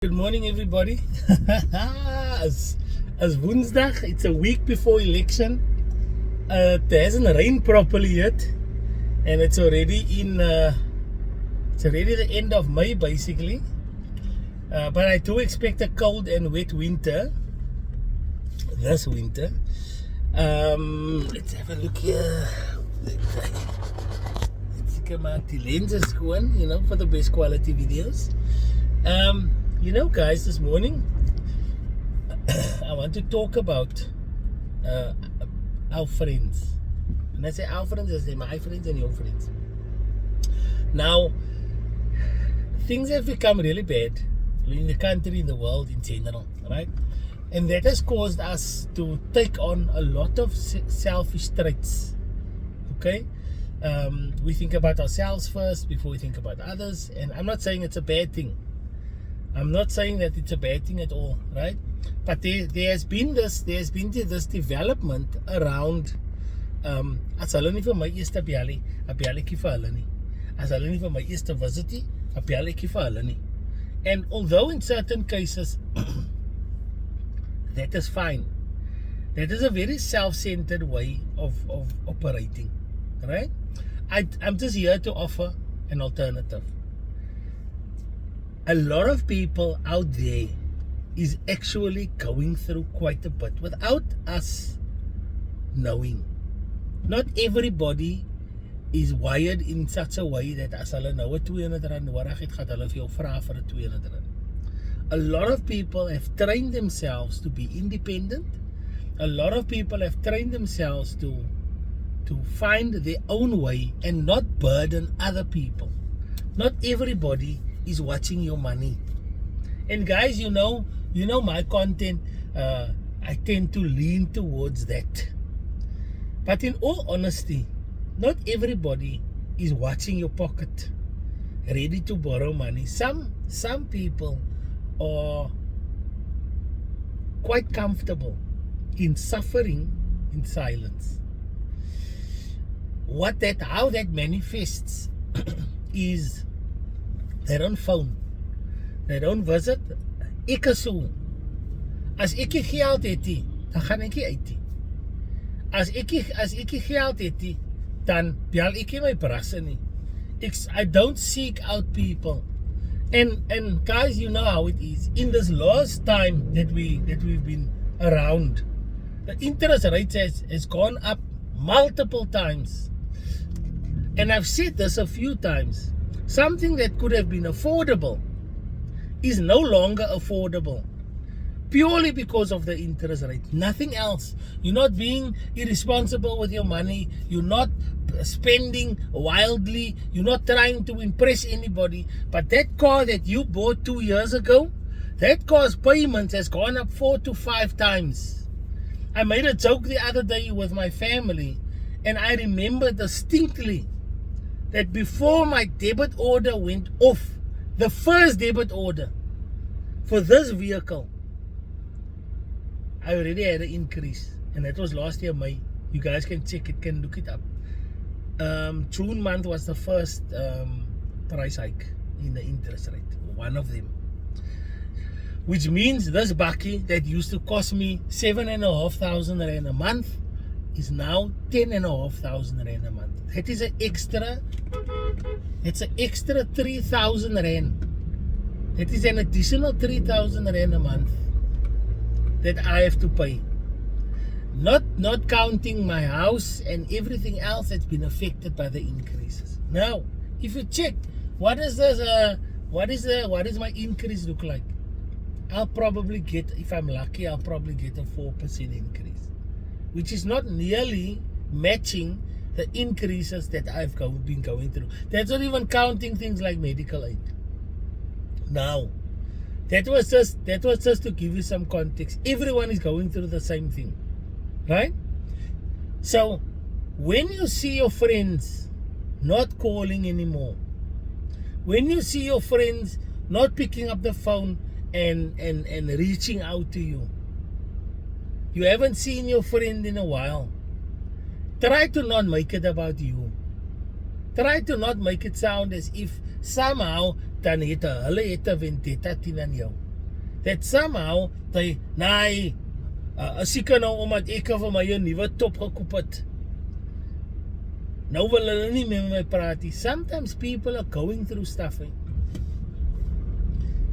Good morning, everybody. as Woensdag, it's a week before election. It hasn't rained properly yet, and it's already the end of May, basically. But I do expect a cold and wet winter this winter. Let's have a look here. Let's come out the lenses going, for the best quality videos. Guys, this morning I want to talk about our friends. When I say our friends, I say my friends and your friends. Now, things have become really bad in the country, in the world in general, right? And that has caused us to take on a lot of selfish traits. Okay? We think about ourselves first before we think about others, and I'm not saying it's a bad thing. I'm not saying that it's a bad thing at all, right? But there has been this development around as hulle nie vir my eerste belly, 'n belletjie vir hulle nie. As hulle nie vir my eerste visitie, 'n belletjie vir hulle nie. And although in certain cases that is fine, that is a very self-centered way of operating, right? I'm just here to offer an alternative. A lot of people out there is actually going through quite a bit without us knowing. Not everybody is wired in such a way that as hulle nou 'n R200 nodig het, gaan hulle vir jou vra vir 'n R200. A lot of people have trained themselves to be independent. A lot of people have trained themselves to find their own way and not burden other people. Not everybody is watching your money. And guys, you know my content, I tend to lean towards that. But in all honesty, not everybody is watching your pocket, ready to borrow money. Some people are quite comfortable in suffering in silence. How that manifests is they don't phone, they don't visit. Ek is so, as ek nie geld het nie, dan gaan ek nie uit nie. As ek nie geld het nie, dan bel ek nie my brasse nie. I don't seek out people. And guys, you know how it is. In this last time that we've been around, the interest rate has gone up multiple times. And I've said this a few times. Something that could have been affordable is no longer affordable purely because of the interest rate. Nothing else. You're not being irresponsible with your money. You're not spending wildly. You're not trying to impress anybody. But that car that you bought 2 years ago, that car's payment has gone up 4 to 5 times. I made a joke the other day with my family, and I remember distinctly that before my debit order went off, the first debit order for this vehicle, I already had an increase, and that was last year May. You guys can check it, can look it up. June month was the first price hike in the interest rate, one of them. Which means this bakkie that used to cost me 7,500 rand a month is now 10,500 rand a month. That is an extra. It's an extra 3,000 rand. That is an additional 3,000 rand a month that I have to pay. Not counting my house and everything else that's been affected by the increases. Now, if you check, what is my increase look like? I'll probably get, if I'm lucky, I'll probably get a 4% increase, which is not nearly matching the increases that I've been going through. That's not even counting things like medical aid. Now, that was just to give you some context. Everyone is going through the same thing, right? So, when you see your friends not calling anymore, when you see your friends not picking up the phone and reaching out to you, you haven't seen your friend in a while, try to not make it about you. Try to not make it sound as if somehow dan het hulle het 'n vendetta teen aan jou. that somehow they, nee, as ek nou omdat ek vir my 'n nuwe top gekoop het, nou wil hulle nie meer met my praat nie. Sometimes people are going through stuff.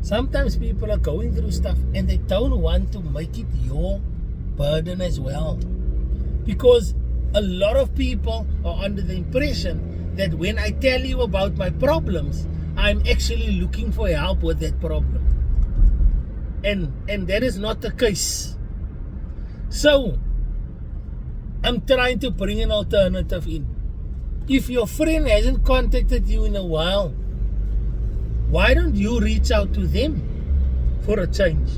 Sometimes people are going through stuff and they don't want to make it your burden as well. Because a lot of people are under the impression that when I tell you about my problems, I'm actually looking for help with that problem. And that is not the case. So, I'm trying to bring an alternative in. If your friend hasn't contacted you in a while, why don't you reach out to them for a change?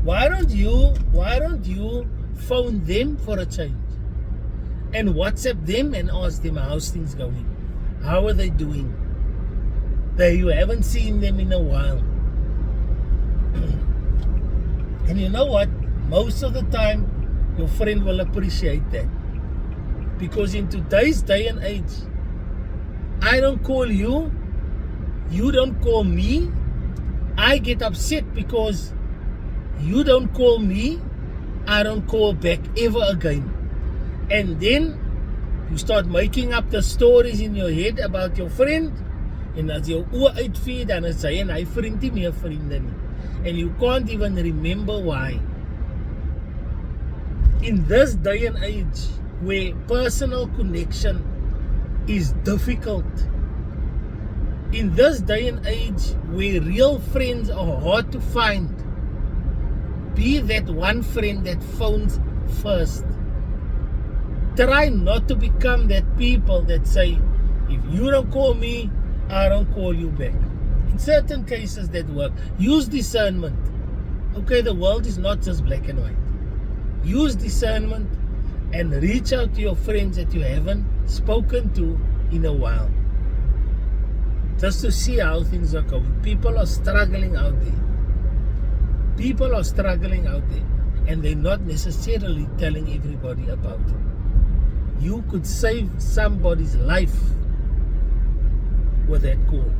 Why don't you phone them for a change? And WhatsApp them and ask them how's things going? How are they doing? You haven't seen them in a while. And you know what? Most of the time, your friend will appreciate that. Because in today's day and age, I don't call you, you don't call me. I get upset because you don't call me, I don't call back ever again. And then you start making up the stories in your head about your friend. En as jou oor uitvee, dan is hy en hy vriend nie meer vriende nie. And you can't even remember why. In this day and age, where personal connection is difficult, in this day and age where real friends are hard to find, be that one friend that phones first. Try not to become that people that say, if you don't call me, I don't call you back. In certain cases that work. Use discernment. Okay, the world is not just black and white. Use discernment and reach out to your friends that you haven't spoken to in a while. Just to see how things are going. People are struggling out there. People are struggling out there. And they're not necessarily telling everybody about it. You could save somebody's life with that call.